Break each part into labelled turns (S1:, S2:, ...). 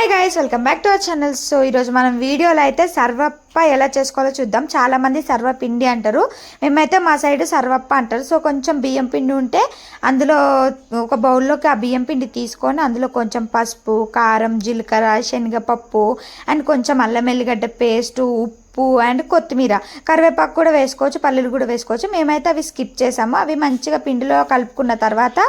S1: Hi guys, welcome back to our channel. So ఈరోజు మనం వీడియోలో అయితే సర్వప్ప ఎలా చేసుకోవాలో చూద్దాం. చాలామంది సర్వపిండి అంటారు, మేమైతే మా సైడ్ సర్వప్ప అంటారు. సో కొంచెం బియ్యం పిండి ఉంటే అందులో ఒక బౌల్లోకి ఆ బియ్యం పిండి తీసుకొని అందులో కొంచెం పసుపు, కారం, జీలకర్ర, శనగపప్పు అండ్ కొంచెం అల్లం ఎల్లిగడ్డ పేస్టు, ఉప్పు అండ్ కొత్తిమీర, కరివేపాకు కూడా వేసుకోవచ్చు, పల్లీలు కూడా వేసుకోవచ్చు. మేమైతే అవి స్కిప్ చేసాము. అవి మంచిగా పిండిలో కలుపుకున్న తర్వాత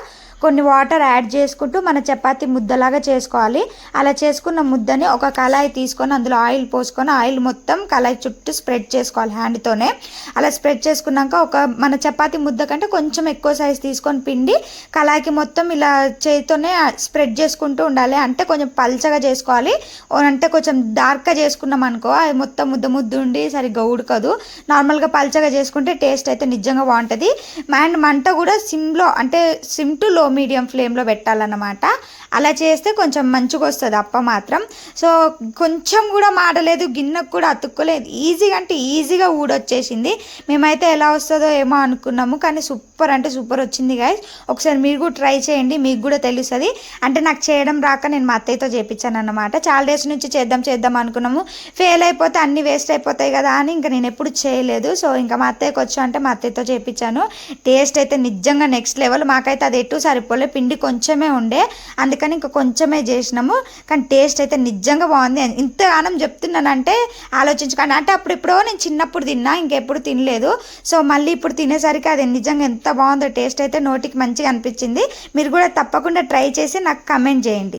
S1: కొన్ని వాటర్ యాడ్ చేసుకుంటూ మన చపాతీ ముద్దలాగా చేసుకోవాలి. అలా చేసుకున్న ముద్దని ఒక కళాయి తీసుకొని అందులో ఆయిల్ పోసుకొని ఆయిల్ మొత్తం కళాయి చుట్టూ స్ప్రెడ్ చేసుకోవాలి హ్యాండ్తోనే. అలా స్ప్రెడ్ చేసుకున్నాక మన చపాతీ ముద్ద కంటే కొంచెం ఎక్కువ సైజ్ తీసుకొని పిండి కళాయికి మొత్తం ఇలా చేతితోనే స్ప్రెడ్ చేసుకుంటూ ఉండాలి. అంటే కొంచెం పల్చగా చేసుకోవాలి, అంటే కొంచెం డార్క్గా చేసుకున్నాం అనుకో అది మొత్తం ముద్ద ఉండి సరిగ్గా ఉడకదు. నార్మల్గా పల్చగా చేసుకుంటే టేస్ట్ అయితే నిజంగా బాగుంటుంది. అండ్ మంట కూడా సిమ్లో, అంటే సిమ్ టు లో మీడియం ఫ్లేమ్లో పెట్టాలన్నమాట. అలా చేస్తే కొంచెం మంచిగా వస్తుంది అప్ప మాత్రం. సో కొంచెం కూడా మాడలేదు, గిన్నెకు కూడా అతుక్కోలేదు, ఈజీగా అంటే ఈజీగా ఊడొచ్చేసింది. మేమైతే ఎలా వస్తుందో ఏమో అనుకున్నాము, కానీ సూపర్ అంటే సూపర్ వచ్చింది గాయస్. ఒకసారి మీరు కూడా ట్రై చేయండి, మీకు కూడా తెలుస్తుంది. అంటే నాకు చేయడం రాక నేను మా అత్తయ్యతో చేయించాను అన్నమాట. చాలా డేస్ నుంచి చేద్దాం అనుకున్నాము, ఫెయిల్ అయిపోతే అన్నీ వేస్ట్ అయిపోతాయి కదా అని ఇంకా నేను ఎప్పుడు చేయలేదు. సో ఇంకా మా అత్తయ్యకి వచ్చా అంటే మా అత్తయ్యతో చేయించాను. టేస్ట్ అయితే నిజంగా నెక్స్ట్ లెవెల్. మాకైతే అది ఎటు సరిపోలే, పిండి కొంచెమే ఉండే, అందుకని ఇంకా కొంచెమే చేసినాము. కానీ టేస్ట్ అయితే నిజంగా బాగుంది. ఇంతగానం చెప్తున్నానంటే ఆలోచించుకోండి. అంటే అప్పుడెప్పుడో నేను చిన్నప్పుడు తిన్నా, ఇంకెప్పుడు తినలేదు. సో మళ్ళీ ఇప్పుడు తినేసరికి అది నిజంగా ఎంత బాగుందో, టేస్ట్ అయితే నోటికి మంచిగా అనిపించింది. మీరు కూడా తప్పకుండా ట్రై చేసి నాకు కమెంట్ చేయండి.